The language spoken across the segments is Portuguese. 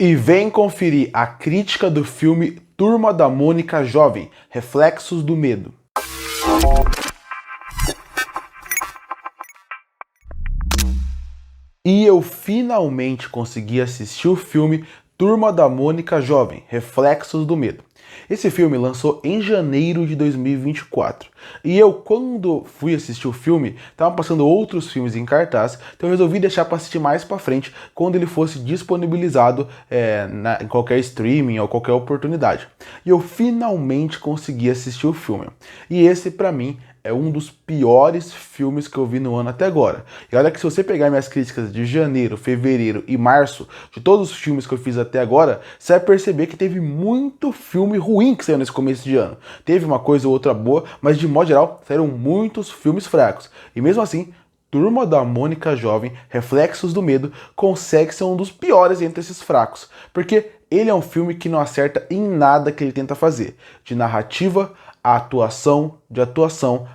E vem conferir a crítica do filme Turma da Mônica Jovem, Reflexos do Medo. E eu finalmente consegui assistir o filme Turma da Mônica Jovem, Reflexos do Medo. Esse filme lançou em janeiro de 2024. E eu, quando fui assistir o filme, estavam passando outros filmes em cartaz, então eu resolvi deixar para assistir mais para frente, quando ele fosse disponibilizado em qualquer streaming ou qualquer oportunidade. E eu finalmente consegui assistir o filme. E esse, para mim, é um dos piores filmes que eu vi no ano até agora. E olha que se você pegar minhas críticas de janeiro, fevereiro e março, de todos os filmes que eu fiz até agora, você vai perceber que teve muito filme ruim que saiu nesse começo de ano. Teve uma coisa ou outra boa, mas de modo geral, saíram muitos filmes fracos. E mesmo assim, Turma da Mônica Jovem, Reflexos do Medo, consegue ser um dos piores entre esses fracos. Porque ele é um filme que não acerta em nada que ele tenta fazer. De narrativa, a atuação,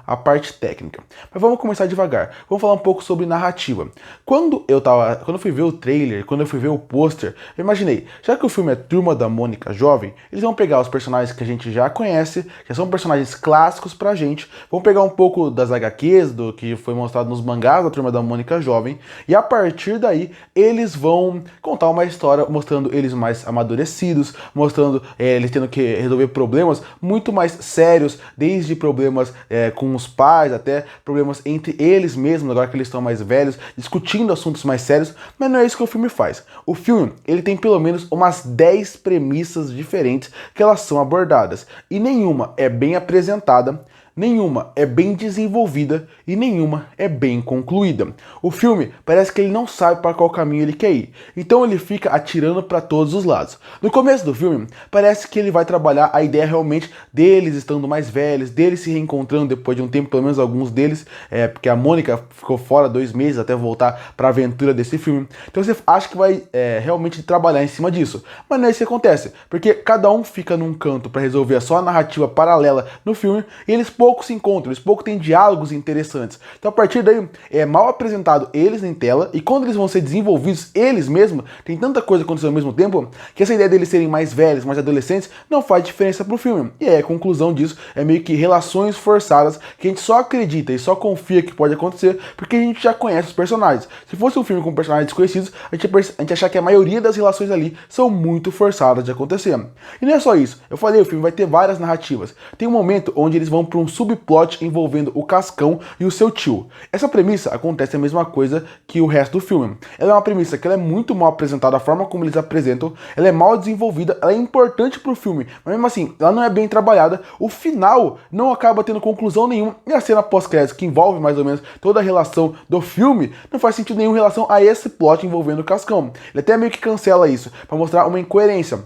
a parte técnica. Mas vamos começar devagar. Vamos falar um pouco sobre narrativa. Quando eu fui ver o trailer, quando eu fui ver o pôster, eu imaginei, já que o filme é Turma da Mônica Jovem, eles vão pegar os personagens que a gente já conhece, que são personagens clássicos pra gente, vão pegar um pouco das HQs, do que foi mostrado nos mangás da Turma da Mônica Jovem, e a partir daí eles vão contar uma história mostrando eles mais amadurecidos, mostrando eles tendo que resolver problemas muito mais sérios, desde problemas com os pais, até problemas entre eles mesmos, agora que eles estão mais velhos, discutindo assuntos mais sérios, mas não é isso que o filme faz. O filme, ele tem pelo menos umas 10 premissas diferentes que elas são abordadas, e nenhuma é bem apresentada, nenhuma é bem desenvolvida e nenhuma é bem concluída. O filme parece que ele não sabe para qual caminho ele quer ir, então ele fica atirando para todos os lados. No começo do filme, parece que ele vai trabalhar a ideia realmente deles estando mais velhos, deles se reencontrando depois de um tempo, pelo menos alguns deles, porque a Mônica ficou fora 2 meses até voltar para a aventura desse filme. Então você acha que vai realmente trabalhar em cima disso, mas não é isso que acontece, porque cada um fica num canto para resolver a sua narrativa paralela no filme, e eles pouco se encontram, eles pouco têm diálogos interessantes. Então a partir daí é mal apresentado eles em tela, e quando eles vão ser desenvolvidos eles mesmos, tem tanta coisa acontecendo ao mesmo tempo, que essa ideia deles serem mais velhos, mais adolescentes, não faz diferença pro filme. E aí a conclusão disso é meio que relações forçadas, que a gente só acredita e só confia que pode acontecer, porque a gente já conhece os personagens. Se fosse um filme com personagens desconhecidos, a gente achar que a maioria das relações ali são muito forçadas de acontecer. E não é só isso, eu falei, o filme vai ter várias narrativas. Tem um momento onde eles vão para um subplot envolvendo o Cascão e o seu tio. Essa premissa acontece a mesma coisa que o resto do filme. Ela é uma premissa que ela é muito mal apresentada, a forma como eles apresentam, ela é mal desenvolvida, ela é importante pro filme, mas mesmo assim, ela não é bem trabalhada, o final não acaba tendo conclusão nenhuma, e a cena pós-crédito, que envolve mais ou menos toda a relação do filme, não faz sentido nenhum em relação a esse plot envolvendo o Cascão. Ele até meio que cancela isso, para mostrar uma incoerência.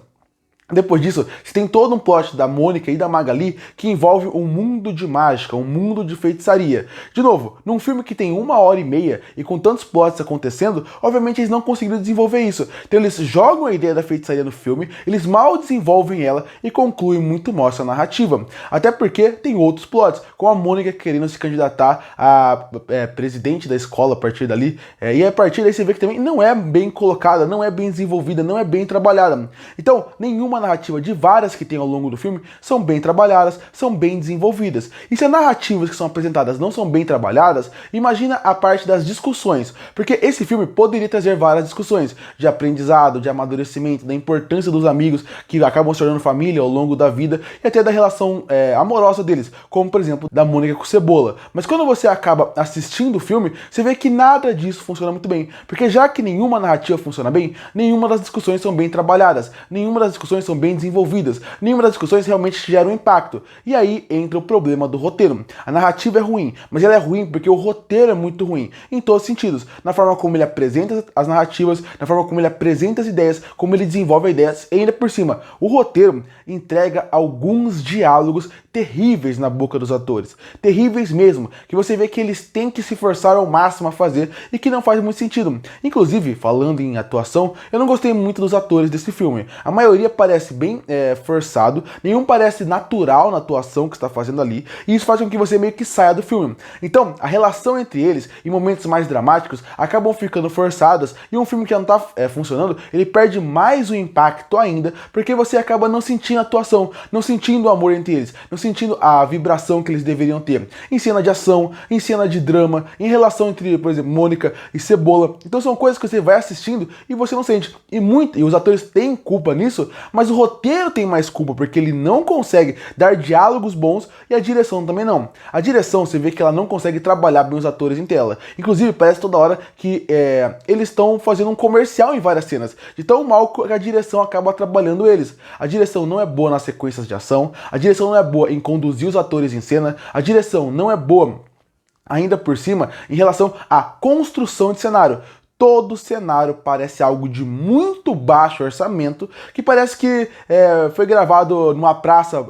Depois disso, você tem todo um plot da Mônica e da Magali que envolve um mundo de mágica, um mundo de feitiçaria. De novo, num filme que tem 1h30 e com tantos plots acontecendo, obviamente eles não conseguiram desenvolver isso. Então eles jogam a ideia da feitiçaria no filme, eles mal desenvolvem ela e concluem muito mal essa narrativa. Até porque tem outros plots, com a Mônica querendo se candidatar a presidente da escola a partir dali, e a partir daí você vê que também não é bem colocada, não é bem desenvolvida, não é bem trabalhada. Então, nenhuma narrativa de várias que tem ao longo do filme são bem trabalhadas, são bem desenvolvidas. E se as narrativas que são apresentadas não são bem trabalhadas, imagina a parte das discussões, porque esse filme poderia trazer várias discussões de aprendizado, de amadurecimento, da importância dos amigos que acabam se tornando família ao longo da vida e até da relação amorosa deles, como por exemplo da Mônica com o Cebola. Mas quando você acaba assistindo o filme, você vê que nada disso funciona muito bem, porque já que nenhuma narrativa funciona bem, nenhuma das discussões são bem trabalhadas, nenhuma das discussões são bem desenvolvidas, nenhuma das discussões realmente gera um impacto. E aí entra o problema do roteiro. A narrativa é ruim, mas ela é ruim porque o roteiro é muito ruim, em todos os sentidos. Na forma como ele apresenta as narrativas, na forma como ele apresenta as ideias, como ele desenvolve ideias, e ainda por cima, o roteiro entrega alguns diálogos terríveis na boca dos atores. Terríveis mesmo, que você vê que eles têm que se forçar ao máximo a fazer e que não faz muito sentido. Inclusive, falando em atuação, eu não gostei muito dos atores desse filme. A maioria parece bem forçado, nenhum parece natural na atuação que está fazendo ali, e isso faz com que você meio que saia do filme. Então, a relação entre eles, em momentos mais dramáticos, acabam ficando forçadas, e um filme que não está funcionando, ele perde mais o impacto ainda, porque você acaba não sentindo a atuação, não sentindo o amor entre eles, não sentindo a vibração que eles deveriam ter. Em cena de ação, em cena de drama, em relação entre, por exemplo, Mônica e Cebola. Então são coisas que você vai assistindo e você não sente. E os atores têm culpa nisso, mas o roteiro tem mais culpa, porque ele não consegue dar diálogos bons e a direção também não. A direção, você vê que ela não consegue trabalhar bem os atores em tela. Inclusive, parece toda hora que eles estão fazendo um comercial em várias cenas, de tão mal que a direção acaba trabalhando eles. A direção não é boa nas sequências de ação, a direção não é boa em conduzir os atores em cena, a direção não é boa ainda por cima em relação à construção de cenário. Todo cenário parece algo de muito baixo orçamento, que parece que foi gravado numa praça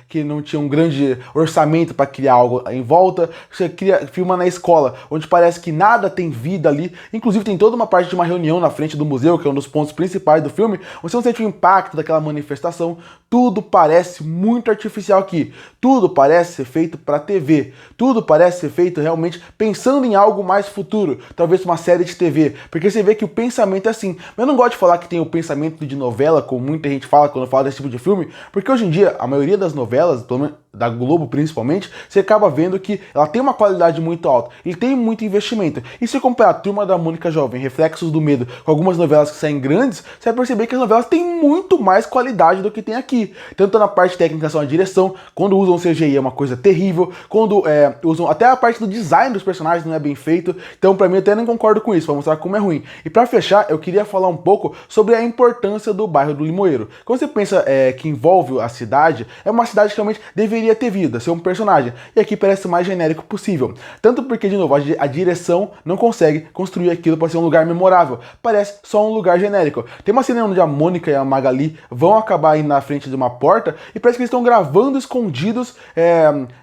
que não tinha um grande orçamento para criar algo em volta. Você filma na escola, onde parece que nada tem vida ali. Inclusive tem toda uma parte de uma reunião na frente do museu, que é um dos pontos principais do filme. Você não sente o impacto daquela manifestação. Tudo parece muito artificial aqui. Tudo parece ser feito para TV. Tudo parece ser feito realmente pensando em algo mais futuro. Talvez uma série de TV. Porque você vê que o pensamento é assim. Eu não gosto de falar que tem o pensamento de novela, como muita gente fala quando fala desse tipo de filme, porque hoje em dia, a maioria das novelas, da Globo principalmente, você acaba vendo que ela tem uma qualidade muito alta, ele tem muito investimento. E se comparar a Turma da Mônica Jovem, Reflexos do Medo, com algumas novelas que saem grandes, você vai perceber que as novelas têm muito mais qualidade do que tem aqui. Tanto na parte técnica, são a direção, quando usam CGI é uma coisa terrível, quando usam até a parte do design dos personagens não é bem feito. Então pra mim eu até não concordo com isso, pra mostrar como é ruim. E pra fechar, eu queria falar um pouco sobre a importância do bairro do Limoeiro. Quando você pensa que envolve a cidade, é uma cidade que realmente deveria ter vida, ser um personagem. E aqui parece o mais genérico possível. Tanto porque, de novo, a direção não consegue construir aquilo para ser um lugar memorável. Parece só um lugar genérico. Tem uma cena onde a Mônica e a Magali vão acabar indo na frente de uma porta e parece que eles estão gravando escondidos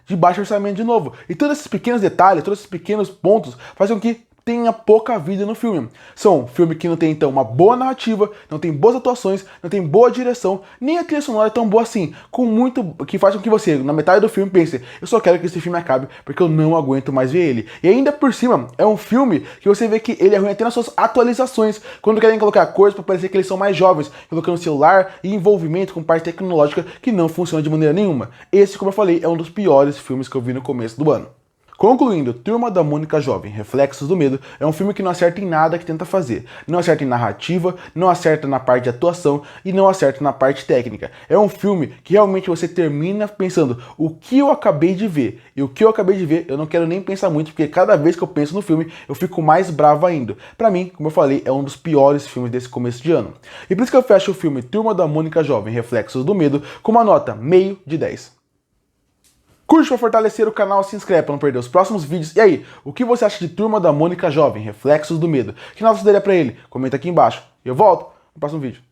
de baixo orçamento de novo. E todos esses pequenos detalhes, todos esses pequenos pontos fazem com que tenha pouca vida no filme. São um filme que não tem, então, uma boa narrativa, não tem boas atuações, não tem boa direção, nem a trilha sonora é tão boa assim, que faz com que você, na metade do filme, pense, eu só quero que esse filme acabe, porque eu não aguento mais ver ele. E ainda por cima, é um filme que você vê que ele é ruim até nas suas atualizações, quando querem colocar coisas para parecer que eles são mais jovens, colocando celular e envolvimento com parte tecnológica que não funciona de maneira nenhuma. Esse, como eu falei, é um dos piores filmes que eu vi no começo do ano. Concluindo, Turma da Mônica Jovem, Reflexos do Medo, é um filme que não acerta em nada que tenta fazer. Não acerta em narrativa, não acerta na parte de atuação e não acerta na parte técnica. É um filme que realmente você termina pensando, o que eu acabei de ver? E o que eu acabei de ver, eu não quero nem pensar muito, porque cada vez que eu penso no filme, eu fico mais bravo ainda. Pra mim, como eu falei, é um dos piores filmes desse começo de ano. E por isso que eu fecho o filme Turma da Mônica Jovem, Reflexos do Medo, com uma nota meio de 10. Curte para fortalecer o canal, se inscreve para não perder os próximos vídeos. E aí, o que você acha de Turma da Mônica Jovem, Reflexos do Medo? Que nota você daria para ele? Comenta aqui embaixo. E eu volto no próximo vídeo.